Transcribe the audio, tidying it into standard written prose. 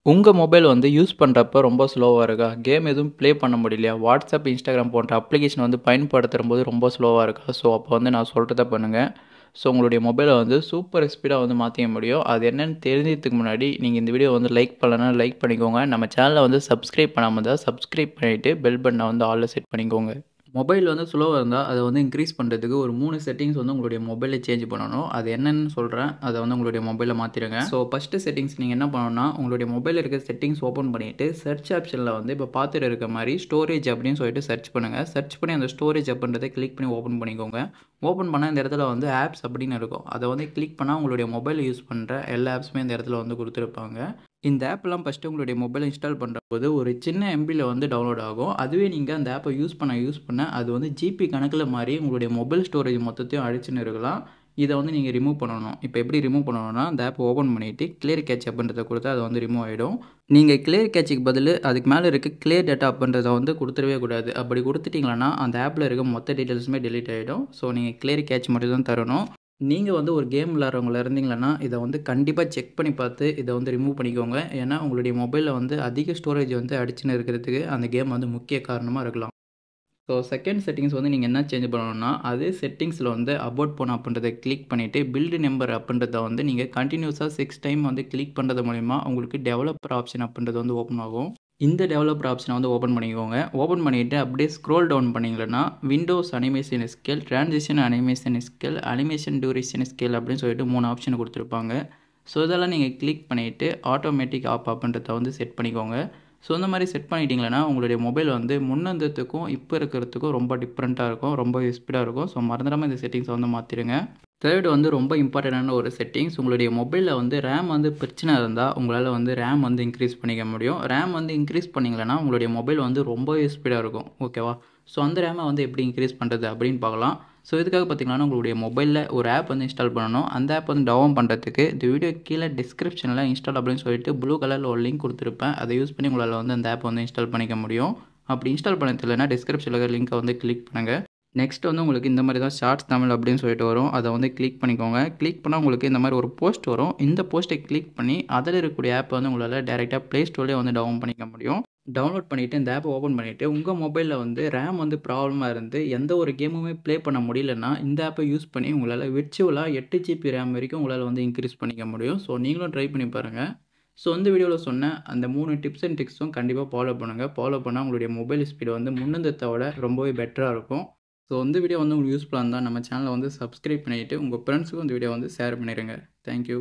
உங்க மொபைல் வந்து யூஸ் பண்றப்ப ரொம்ப ஸ்லோவா இருக்கா? கேம் எதுவும் ப்ளே பண்ண முடியலையா? WhatsApp, Instagram போன்ற அப்ளிகேஷன் வந்து பயன்படுத்தும்போது ரொம்ப ஸ்லோவா இருக்கா? ஸோ, அப்போ வந்து நான் சொல்றத பண்ணுங்க. ஸோ, உங்களுடைய மொபைல வந்து சூப்பர் ஸ்பீடா வந்து மாத்திக்க முடியும். அது என்னன்னு தெரிஞ்சதுக்கு முன்னாடி, நீங்க இந்த வீடியோ வந்து லைக் பண்ணலனா லைக் பண்ணிக்கோங்க. நம்ம சேனல வந்து சப்ஸ்கிரைப் பண்ணாம இருந்தா சப்ஸ்கிரைப் பண்ணிட்டு, பெல் பட்டன வந்து ஆல்ல செட் பண்ணிக்கோங்க. மொபைல் வந்து ஸ்லோவா இருந்தா, அத வந்து இன்க்ரீஸ் பண்றதுக்கு ஒரு 3 செட்டிங்ஸ் வந்து உங்களுடைய மொபைல்ல சேஞ்ச் பண்ணணும். அது என்னன்னு சொல்றேன். அத வந்து உங்களுடைய மொபைல்ல மாத்திருங்க. ஸோ, ஃபர்ஸ்ட் செட்டிங்ஸ் நீங்க என்ன பண்ணணும்னா, உங்களுடைய மொபைல்ல இருக்க செட்டிங்ஸ் ஓப்பன் பண்ணிட்டு, சர்ச் ஆப்ஷன்ல வந்து இப்ப பார்த்துட்டு இருக்க மாரி ஸ்டோரேஜ் அப்படின்னு சொல்லிட்டு சர்ச் பண்ணுங்க. சர்ச் பண்ணி அந்த ஸ்டோரேஜ் அப்படின்றத கிளிக் பண்ணி ஓப்பன் பண்ணிக்கோங்க. ஓப்பன் பண்ணா இந்த இடத்துல வந்து ஆப்ஸ் அப்படின்னு இருக்கும். அத வந்து கிளிக் பண்ணா உங்களுடைய மொபைல்ல யூஸ் பண்ற எல்லா ஆப்ஸுமே இந்த இடத்துல வந்து குடுத்திருப்பாங்க. இந்த ஆப்லாம் ஃபர்ஸ்ட்டு உங்களுடைய மொபைல்ல இன்ஸ்டால் பண்ணும்போது ஒரு சின்ன எம்பில வந்து டவுன்லோட் ஆகும். அதுவே நீங்க அந்த ஆப்ப யூஸ் பண்ண அது வந்து ஜிபி கணக்குல மாறி உங்களுடைய மொபைல் ஸ்டோரேஜ் மொத்தத்தையும் அழிச்சுன்னு இருக்கலாம். இத வந்து நீங்க ரிமூவ் பண்ணணும். இப்ப எப்படி ரிமூவ் பண்ணணும்னா, அந்த ஆப்ப ஓப்பன் பண்ணிட்டு கிளியர் கேட்ச் அப்படின்றத குடுத்தா அது வந்து ரிமூவ் ஆயிடும். நீங்க கிளியர் கேட்ச்க்கு பதிலு அதுக்கு மேல இருக்க கிளியர் டேட்டா அப்படின்றத வந்து குடுத்துறவே கூடாது. அப்படி குடுத்துட்டீங்கன்னா, அந்த ஆப்ல இருக்க மொத்த டீட்டெயில்ஸுமே டெலீட் ஆயிடும். ஸோ, நீங்க கிளியர் கேட்ச் மட்டும் தான் தரணும். நீங்க வந்து ஒரு கேம் விளையாடுறவங்களா இருந்தீங்கன்னா, இத வந்து கண்டிப்பா செக் பண்ணி பார்த்து இத வந்து ரிமூவ் பண்ணிக்கோங்க. ஏன்னா, உங்களுடைய மொபைல்ல வந்து அதிக ஸ்டோரேஜ் வந்து அடிச்சுன்னு இருக்கிறதுக்கு அந்த கேம் வந்து முக்கிய காரணமா இருக்கலாம். ஸோ, செகண்ட் செட்டிங்ஸ் வந்து நீங்க என்ன சேஞ்ச் பண்ணணும்னா, அதே செட்டிங்ஸ்ல வந்து அபோட் ஃபோன் அப்படின்றத கிளிக் பண்ணிட்டு, பில்ட் நம்பர் அப்படின்றத வந்து நீங்க கன்டினியூஸா 6 டைம் வந்து கிளிக் பண்றது மூலியமா உங்களுக்கு டெவலப்பர் ஆப்ஷன் அப்படின்றது வந்து ஓப்பன் ஆகும். இந்த டெவலப்பர் ஆப்ஷன வந்து ஓப்பன் பண்ணிக்கோங்க. ஓப்பன் பண்ணிட்டு அப்படியே ஸ்க்ரோல் டவுன் பண்ணீங்கன்னா, Windows animation scale, transition animation scale, animation duration scale அப்படின்னு சொல்லிட்டு 3 ஆப்ஷன் குடுத்துருப்பாங்க. ஸோ, இதெல்லாம் நீங்க கிளிக் பண்ணிட்டு, ஆட்டோமேட்டிக் ஆஃப் அப்படின்றத வந்து செட் பண்ணிக்கோங்க. ஸோ, இந்த மாரி செட் பண்ணிட்டீங்கன்னா, உங்களுடைய மொபைல் வந்து முன்ன இருந்ததுக்கும், இப்ப இருக்கிறதுக்கும் ரொம்ப டிஃப்ரெண்ட்டா இருக்கும். ரொம்பவே ஸ்பீடா இருக்கும். ஸோ, மறந்துடாம இந்த செட்டிங்ஸ வந்து மாத்திருங்க. தேர்ட் வந்து ரொம்ப இம்பார்ட்டன்டான ஒரு செட்டிங்ஸ். உங்களுடைய மொபைல்ல வந்து ரேம் வந்து பிரச்சனை இருந்தா, உங்களால வந்து ரேம் வந்து இன்க்ரீஸ் பண்ணிக்க முடியும். ரேம் வந்து இன்க்ரீஸ் பண்ணீங்கன்னா, உங்களுடைய மொபைல் வந்து ரொம்பவே ஸ்பீடா இருக்கும். ஓகேவா? ஸோ, அந்த ரேம வந்து எப்படி இன்க்ரீஸ் பண்றது அப்படின்னு பார்க்கலாம். ஸோ, இதுக்காக பார்த்தீங்கன்னா, உங்களுடைய மொபைல்ல ஒரு ஆப் வந்து இன்ஸ்டால் பண்ணணும். அந்த ஆப் வந்து டவுன் பண்றதுக்கு இந்த வீடியோ கீழ டிஸ்கிரிப்ஷன்ல இன்ஸ்டால் அப்படின்னு சொல்லிட்டு ப்ளூ கலர்ல ஒரு லிங்க் குடுத்திருப்பேன். அத யூஸ் பண்ணி உங்களால வந்து அந்த ஆப் வந்து இன்ஸ்டால் பண்ணிக்க முடியும். அப்படி இன்ஸ்டால் பண்ண தெரியலனா டிஸ்கிரிப்ஷன்ல இருக்கிற லிங்க்க வந்து கிளிக் பண்ணுங்க. நெக்ஸ்ட் வந்து உங்களுக்கு இந்த மாரி தான் ஷார்ட்ஸ் தமிழ் அப்படின்னு சொல்லிட்டு வரும். அத வந்து கிளிக் பண்ணிக்கோங்க. கிளிக் பண்ணா உங்களுக்கு இந்த மாரி ஒரு போஸ்ட் வரும். இந்த போஸ்ட்ட கிளிக் பண்ணி அதில இருக்கக்கூடிய ஆப் வந்து உங்களால டைரக்ட்டா Play Storeலயே வந்து டவுன் பண்ணிக்க முடியும். டவுன்லோட் பண்ணிட்டு இந்த ஆப்ப ஓப்பன் பண்ணிட்டு, உங்க மொபைல்ல வந்து ரேம் வந்து ப்ராப்ளமா இருந்து எந்த ஒரு கேமுமே ப்ளே பண்ண முடியலன்னா, இந்த ஆப்ப யூஸ் பண்ணி உங்களால விர்ச்சுவலா 8 ஜிபி ரேம் வரைக்கும் உங்களால வந்து இன்க்ரீஸ் பண்ணிக்க முடியும். ஸோ, நீங்களும் ட்ரை பண்ணி பாருங்க. ஸோ, இந்த வீடியோல சொன்ன அந்த 3 டிப்ஸ் அண்ட் ட்ரிக்ஸும் கண்டிப்பா ஃபாலோ பண்ணுங்க. ஃபாலோ பண்ணா உங்களுடைய மொபைல் ஸ்பீடு வந்து முன்னேந்தத விட ரொம்பவே பெட்டரா இருக்கும். ஸோ, இந்த வீடியோ வந்து உங்களுக்கு யூஸ்ஃபுல்லா இருந்தா நம்ம சேனல வந்து சப்ஸ்கிரைப் பண்ணிட்டு, உங்க ஃப்ரெண்ட்ஸுக்கும் இந்த வீடியோ வந்து ஷேர் பண்ணிருங்க. Thank you.